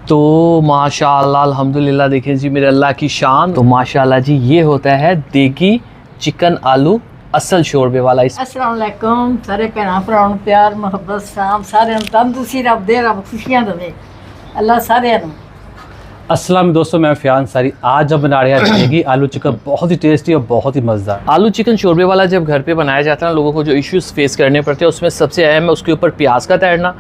तो माशाअल्लाह अल्हम्दुलिल्लाह देखें जी मेरे अल्लाह की शान। तो माशाअल्लाह जी ये होता है देगी चिकन आलू असल शोरबे वाला। अस्सलाम वालेकुम सारे भैन भरावां नूं प्यार मुहब्बत सलाम, सारे तंदुरुस्ती रब दे, रब खुशियां देवे अल्लाह सारे नूं। अस्सलाम दोस्तों, मैं फ़ियान अंसारी। आज जब बना रहे हैं देगी आलू चिकन, बहुत ही टेस्टी और बहुत ही मज़ेदार। आलू चिकन शोरबे वाला जब घर पे बनाया जाता है ना, लोगों को जो इश्यूज़ फेस करने पड़ते हैं उसमें सबसे अहम है उसके ऊपर प्याज का तैरना।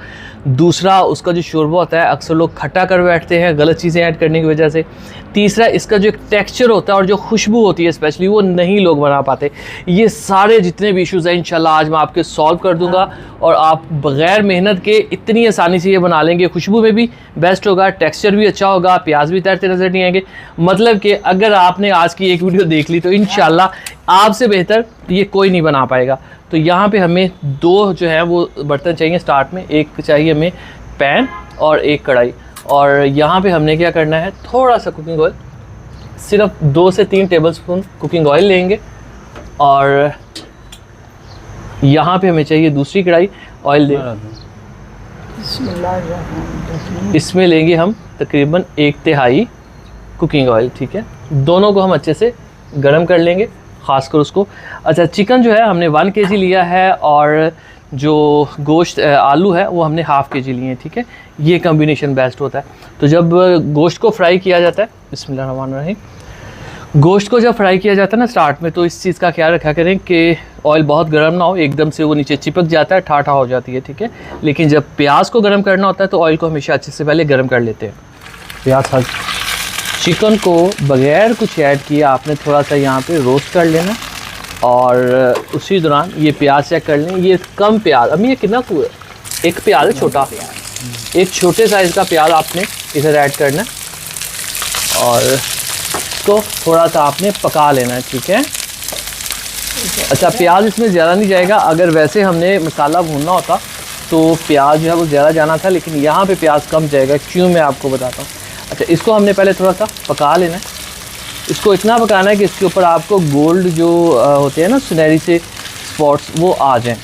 दूसरा, उसका जो शोरबा होता है अक्सर लोग खट्टा कर बैठते हैं गलत चीज़ें ऐड करने की वजह से। तीसरा, इसका जो एक टेक्सचर होता है और जो खुशबू होती है स्पेशली, वो नहीं लोग बना पाते। ये सारे जितने भी इश्यूज़ हैं इंशाल्लाह आज मैं आपके सॉल्व कर दूंगा और आप बग़ैर मेहनत के इतनी आसानी से ये बना लेंगे। खुशबू में भी बेस्ट होगा, टेक्सचर भी अच्छा होगा, प्याज भी तैरते नज़र नहीं आएंगे। मतलब कि अगर आपने आज की एक वीडियो देख ली तो इंशाल्लाह आपसे बेहतर ये कोई नहीं बना पाएगा। तो यहाँ पे हमें दो जो है वो बर्तन चाहिए स्टार्ट में। एक चाहिए हमें पैन और एक कढ़ाई। और यहाँ पे हमने क्या करना है, थोड़ा सा कुकिंग ऑयल, सिर्फ 2 से 3 टेबलस्पून कुकिंग ऑयल लेंगे। और यहाँ पे हमें चाहिए दूसरी कढ़ाई, ऑयल दें। इसमें लेंगे हम तकरीबन 1/3 कुकिंग ऑयल, ठीक है। दोनों को हम अच्छे से गर्म कर लेंगे, ख़ासकर उसको। अच्छा, चिकन जो है हमने 1 kg लिया है और जो गोश्त आलू है वो हमने ½ kg लिए हैं, ठीक है। ये कॉम्बिनेशन बेस्ट होता है। तो जब गोश्त को फ्राई किया जाता है, बिस्मिल्लाहिर्रहमानिर्रहीम, गोश्त को जब फ्राई किया जाता है ना स्टार्ट में, तो इस चीज़ का ख्याल रखा करें कि ऑयल बहुत गर्म ना हो, एकदम से वो नीचे चिपक जाता है, ठाठा हो जाती है, ठीक है। लेकिन जब प्याज को गर्म करना होता है तो ऑयल को हमेशा अच्छे से पहले गर्म कर लेते हैं। प्याज चिकन को बग़ैर कुछ ऐड किए आपने थोड़ा सा यहाँ पे रोस्ट कर लेना और उसी दौरान ये प्याज चेक कर लें। ये कम प्याज, अभी ये कितना एक प्याज है छोटा, एक छोटे साइज़ का प्याज आपने इधर ऐड करना है और इसको थोड़ा सा आपने पका लेना है, ठीक है। अच्छा, प्याज इसमें ज़्यादा नहीं जाएगा। अगर वैसे हमने मसाला भूनना होता तो प्याज जो है वो ज़्यादा जाना था, लेकिन यहाँ पे प्याज कम जाएगा। क्यों, मैं आपको बताता हूँ। अच्छा, इसको हमने पहले थोड़ा सा पका लेना है। इसको इतना पकाना है कि इसके ऊपर आपको गोल्ड जो होते हैं ना सुनहरी से स्पॉट्स, वो आ जाएं।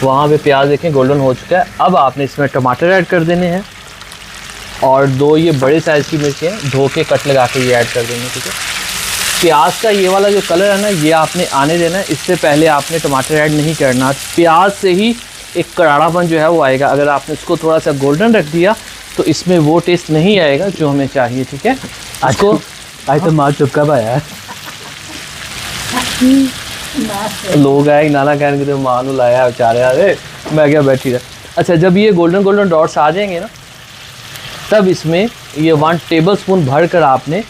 वहाँ पे प्याज देखें गोल्डन हो चुका है। अब आपने इसमें टमाटर ऐड कर देने हैं और 2 ये बड़े साइज़ की मिर्चें धो के कट लगा के ये ऐड कर देंगे, ठीक है। प्याज का ये वाला जो कलर है ना, ये आपने आने देना है। इससे पहले आपने टमाटर ऐड नहीं करना। प्याज से ही एक कराड़ापन जो है वो आएगा। अगर आपने इसको थोड़ा सा गोल्डन रख दिया तो इसमें वो टेस्ट नहीं आएगा जो हमें चाहिए, ठीक है। इसको आज तो मार चुका भाया लोग आए नाना कहने के मां नू लाया बेचारे, अरे मैं क्या बैठी रहा। अच्छा, जब ये गोल्डन गोल्डन डॉट्स आ जाएंगे ना, तब इसमें ये 1 टेबलस्पून भर कर आपने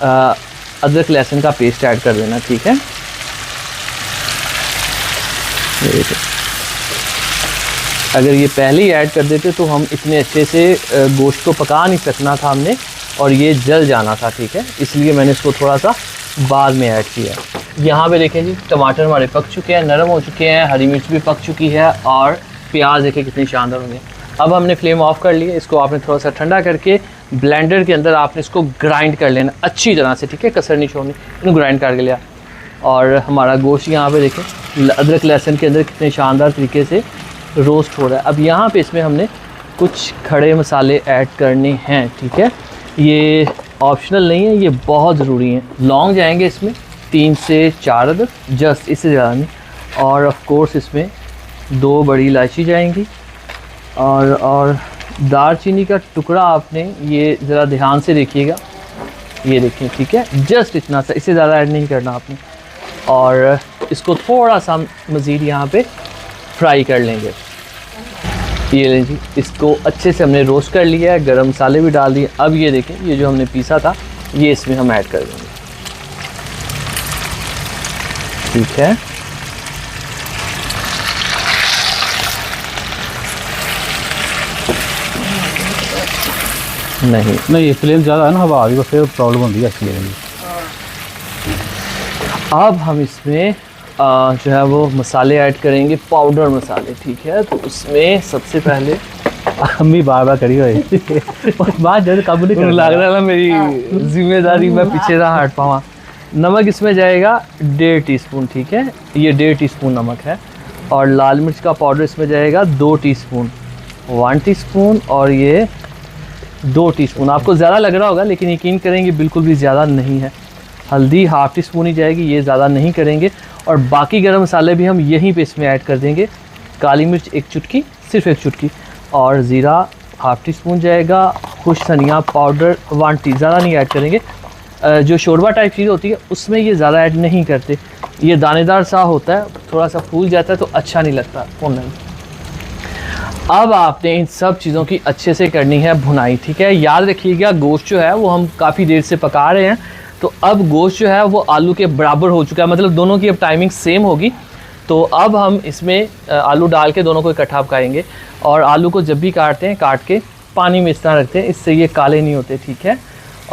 अदरक लहसुन का पेस्ट ऐड कर देना, ठीक है। अगर ये पहले ही ऐड कर देते तो हम इतने अच्छे से गोश्त को पका नहीं सकना था हमने और ये जल जाना था, ठीक है। इसलिए मैंने इसको थोड़ा सा बाद में ऐड किया। यहाँ पे देखें जी, टमाटर हमारे पक चुके हैं, नरम हो चुके हैं, हरी मिर्च भी पक चुकी है और प्याज देखें कितनी शानदार होंगे। अब हमने फ्लेम ऑफ कर लिया। इसको आपने थोड़ा सा ठंडा करके ब्लेंडर के अंदर आपने इसको ग्राइंड कर लेना अच्छी तरह से, ठीक है। कसर नहीं छोड़नी, इसको ग्राइंड करके लिया। और हमारा गोश्त यहाँ पे देखें अदरक लहसुन के अंदर कितने शानदार तरीके से रोस्ट हो रहा है। अब यहाँ पे इसमें हमने कुछ खड़े मसाले ऐड करने हैं, ठीक है। ये ऑप्शनल नहीं है, ये बहुत ज़रूरी है। लौंग जाएंगे इसमें 3 से 4 अदद, जस्ट, इससे ज़्यादा नहीं। और ऑफ कोर्स इसमें 2 बड़ी इलायची जाएंगी और दालचीनी का टुकड़ा आपने ये ज़रा ध्यान से देखिएगा, ये देखिए, ठीक है। जस्ट इतना सा, इससे ज़्यादा ऐड नहीं करना आपने। और इसको थोड़ा सा मज़ीद यहाँ पे फ्राई कर लेंगे। ये लें जी, इसको अच्छे से हमने रोस्ट कर लिया है, गरम मसाले भी डाल दिए। अब ये देखें, ये जो हमने पीसा था ये इसमें हम ऐड कर देंगे, ठीक है। नहीं, ये फ्लेम ज़्यादा है ना, हवा आ गई तो फिर प्रॉब्लम होती है इसलिए। अब हम इसमें जो है वो मसाले ऐड करेंगे, पाउडर मसाले, ठीक है। तो उसमें सबसे पहले अम्मी बार करी हुई बात जल्द काबू नहीं कर लग रहा है ना मेरी जिम्मेदारी मैं पीछे ना हट पाऊँ। नमक इसमें जाएगा 1.5 टीस्पून, ठीक है। ये 1.5 टीस्पून नमक है। और लाल मिर्च का पाउडर इसमें जाएगा 2 टीस्पून, 1 टीस्पून। और ये 2 टीस्पून, आपको ज़्यादा लग रहा होगा लेकिन यकीन करेंगे बिल्कुल भी ज़्यादा नहीं है। हल्दी ½ टीस्पून ही जाएगी, ये ज़्यादा नहीं करेंगे। और बाकी गरम मसाले भी हम यहीं पे इसमें ऐड कर देंगे। काली मिर्च 1 चुटकी, सिर्फ 1 चुटकी, और ज़ीरा ½ टीस्पून जाएगा। खुश धनिया पाउडर 1 टी, ज़्यादा नहीं ऐड करेंगे। जो शोरबा टाइप चीज़ होती है उसमें ये ज़्यादा ऐड नहीं करते, ये दानेदार सा होता है, थोड़ा सा फूल जाता है तो अच्छा नहीं लगता भुनने में। अब आपने इन सब चीज़ों की अच्छे से करनी है भुनाई, ठीक है। याद रखिएगा गोश्त जो है वो हम काफ़ी देर से पका रहे हैं, तो अब गोश्त जो है वो आलू के बराबर हो चुका है, मतलब दोनों की अब टाइमिंग सेम होगी। तो अब हम इसमें आलू डाल के दोनों को इकट्ठा पकाएंगे। और आलू को जब भी काटते हैं, काट के पानी में इस तरह रखते हैं, इससे ये काले नहीं होते, ठीक है।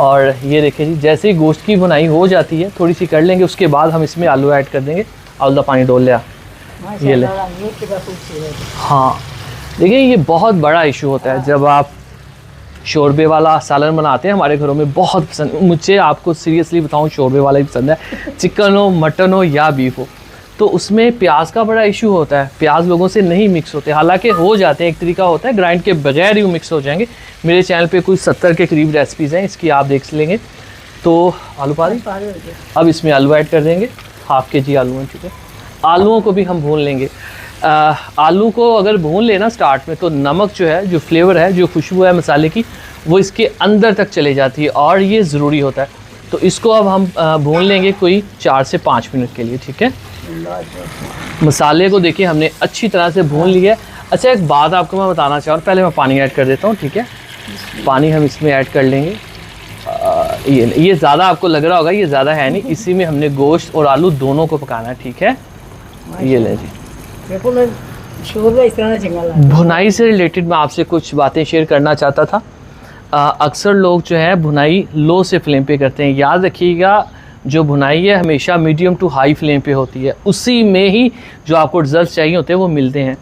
और ये देखिए जी, जैसे ही गोश्त की भुनाई हो जाती है, थोड़ी सी कर लेंगे, उसके बाद हम इसमें आलू ऐड कर देंगे। आलू का पानी डोल लिया, ये ले। हाँ देखिए, ये बहुत बड़ा इशू होता है जब आप शोरबे वाला सालन बनाते हैं। हमारे घरों में बहुत पसंद, मुझे आपको सीरियसली बताऊं शोरबे वाला ही पसंद है, चिकन हो, मटन हो या बीफ हो। तो उसमें प्याज का बड़ा इशू होता है, प्याज लोगों से नहीं मिक्स होते, हालांकि हो जाते हैं, एक तरीका होता है ग्राइंड के बगैर ही वो मिक्स हो जाएंगे। मेरे चैनल पे कुछ 70 के करीब रेसिपीज़ हैं, इसकी आप देख लेंगे। तो आलू पारी, अब इसमें आलू ऐड कर देंगे, ½ kg आलू हैं, ठीक है। आलूओं को भी हम भून लेंगे। आलू को अगर भून लेना स्टार्ट में, तो नमक जो है, जो फ्लेवर है, जो खुशबू है मसाले की, वो इसके अंदर तक चले जाती है, और ये ज़रूरी होता है। तो इसको अब हम भून लेंगे कोई 4 से 5 मिनट के लिए, ठीक है। मसाले को देखिए हमने अच्छी तरह से भून लिया है। अच्छा, एक बात आपको मैं बताना चाहूँ, पहले मैं पानी ऐड कर देता हूँ, ठीक है। पानी हम इसमें ऐड कर लेंगे। ये ज़्यादा आपको लग रहा होगा, ये ज़्यादा है नहीं, इसी में हमने गोश्त और आलू दोनों को पकाना है, ठीक है। ये ले जी, भुनाई से रिलेटेड मैं आपसे कुछ बातें शेयर करना चाहता था। अक्सर लोग जो है भुनाई लो से फ्लेम पे करते हैं। याद रखिएगा, जो भुनाई है हमेशा मीडियम टू हाई फ्लेम पे होती है, उसी में ही जो आपको रिजल्ट चाहिए होते हैं वो मिलते हैं।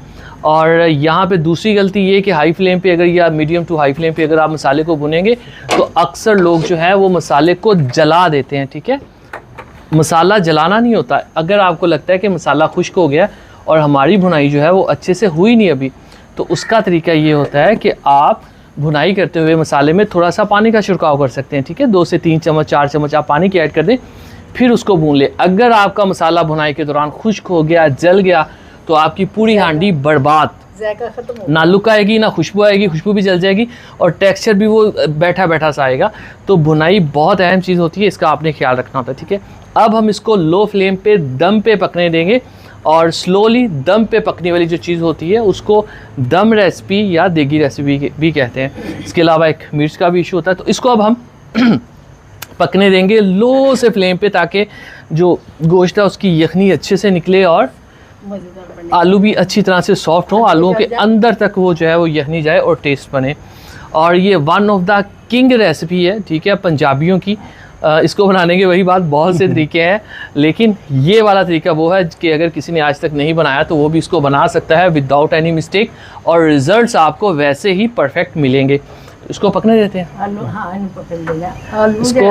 और यहाँ पे दूसरी गलती ये कि हाई फ्लेम पे अगर, या मीडियम टू हाई फ्लेम पे अगर आप मसाले को भुनेंगे, तो अक्सर लोग जो है वो मसाले को जला देते हैं, ठीक है। मसाला जलाना नहीं होता। अगर आपको लगता है कि मसाला खुश्क हो गया और हमारी भुनाई जो है वो अच्छे से हुई नहीं अभी, तो उसका तरीका ये होता है कि आप भुनाई करते हुए मसाले में थोड़ा सा पानी का छिड़काव कर सकते हैं, ठीक है। 2 से 3 चम्मच 4 चम्मच आप पानी की ऐड कर दें, फिर उसको भून ले। अगर आपका मसाला भुनाई के दौरान खुश्क हो गया, जल गया, तो आपकी पूरी हांडी बर्बाद, ना लुक आएगी, ना खुशबू आएगी, खुशबू भी जल जाएगी और टेक्सचर भी वो बैठा बैठा सा आएगा। तो भुनाई बहुत अहम चीज़ होती है, इसका आपने ख्याल रखना होता है, ठीक है। अब हम इसको लो फ्लेम पे दम पे पकने देंगे, और स्लोली दम पे पकने वाली जो चीज़ होती है उसको दम रेसिपी या देगी रेसिपी भी कहते हैं। इसके अलावा एक मिर्च का भी इशू होता है। तो इसको अब हम पकने देंगे लो से फ्लेम पे, ताकि जो गोश्त है उसकी यखनी अच्छे से निकले और आलू भी अच्छी तरह से सॉफ्ट हो, आलूओं के अंदर तक वो जो है वो यखनी जाए और टेस्ट बने। और ये one of the king recipe है, ठीक है, पंजाबियों की। इसको बनाने के वही बात, बहुत से तरीके हैं, लेकिन ये वाला तरीका वो है कि अगर किसी ने आज तक नहीं बनाया तो वो भी इसको बना सकता है विदाउट एनी मिस्टेक, और रिजल्ट्स आपको वैसे ही परफेक्ट मिलेंगे। इसको पकने देते हैं। आलू, हाँ,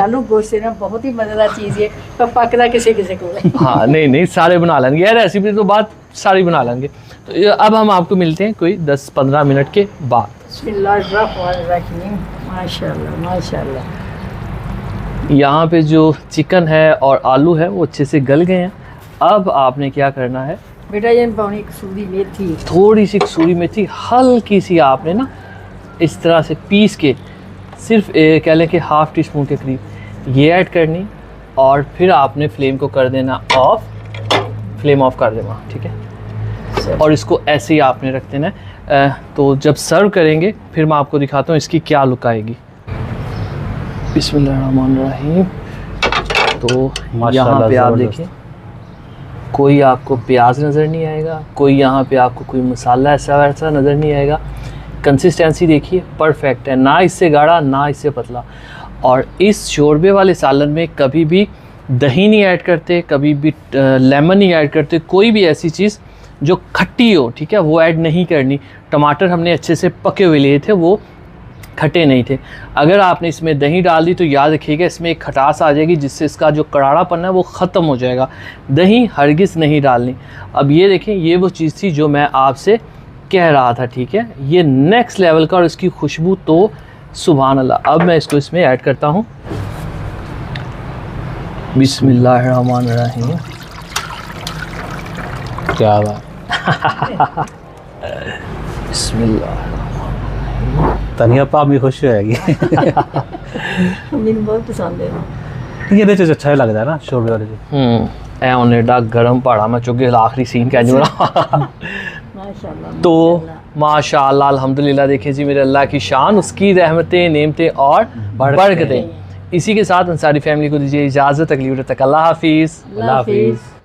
आलू गोश्त ना बहुत ही मज़ेदार चीज़ है, पर पकड़ा किसी को हाँ नहीं सारे बना लेंगे यार, रेसिपी तो बात सारी बना लेंगे। तो अब हम आपको मिलते हैं कोई 10-15 मिनट के बाद। माशाल्लाह माशाल्लाह। यहाँ पे जो चिकन है और आलू है वो अच्छे से गल गए हैं। अब आपने क्या करना है बेटा, ये पानी कसूरी मेथी, थोड़ी सी कसूरी मेथी हल्की सी आपने ना इस तरह से पीस के, सिर्फ कह लें कि ½ टीस्पून के करीब ये ऐड करनी, और फिर आपने फ्लेम को कर देना ऑफ, फ्लेम ऑफ कर देना, ठीक है। और इसको ऐसे ही आपने रख देना है। तो जब सर्व करेंगे फिर मैं आपको दिखाता हूँ इसकी क्या लुक आएगी। बिस्मिल्लाहिर्रहमानिर्रहीम। तो यहाँ पे आप देखिए, कोई आपको प्याज नज़र नहीं आएगा, कोई यहाँ पे आपको कोई मसाला ऐसा वैसा नज़र नहीं आएगा। कंसिस्टेंसी देखिए परफेक्ट है, ना इससे गाढ़ा ना इससे पतला। और इस शोरबे वाले सालन में कभी भी दही नहीं ऐड करते, कभी भी लेमन नहीं ऐड करते, कोई भी ऐसी चीज़ जो खट्टी हो, ठीक है, वो ऐड नहीं करनी। टमाटर हमने अच्छे से पके हुए लिए थे, वो खट्टे नहीं थे। अगर आपने इसमें दही डाल दी तो याद रखिएगा इसमें एक खटास आ जाएगी, जिससे इसका जो कड़ाड़ापन है वो ख़त्म हो जाएगा। दही हरगिज़ नहीं डालनी। अब ये देखें, ये वो चीज़ थी जो मैं आपसे कह रहा था, ठीक है। ये नेक्स्ट लेवल का, और इसकी खुशबू तो सुभान अल्लाह। अब मैं इसको इसमें ऐड करता हूँ। बिस्मिल्लाहिर्रहमानिर्रहीम। क्या बात। बिस्मिल्लाह। तनिया पा भी खुश होएगी। मैंने बहुत पसंद है। ये देख अच्छा लगता है ना शोरबे वाले जी। ऐ उन्हें एडा गर्म पहाड़ा मैं चुके आखिरी सीन कह जो माशाल्लाह। तो माशाअल्लाह अल्हम्दुलिल्लाह। देखिए जी मेरे अल्लाह की शान, उसकी रहमतें, नेमतें और बरकतें। इसी के साथ अंसारी फैमिली को दीजिए इजाज़त। अगली वीडियो तक अल्लाह हाफिज़। अल्लाह हाफिज़।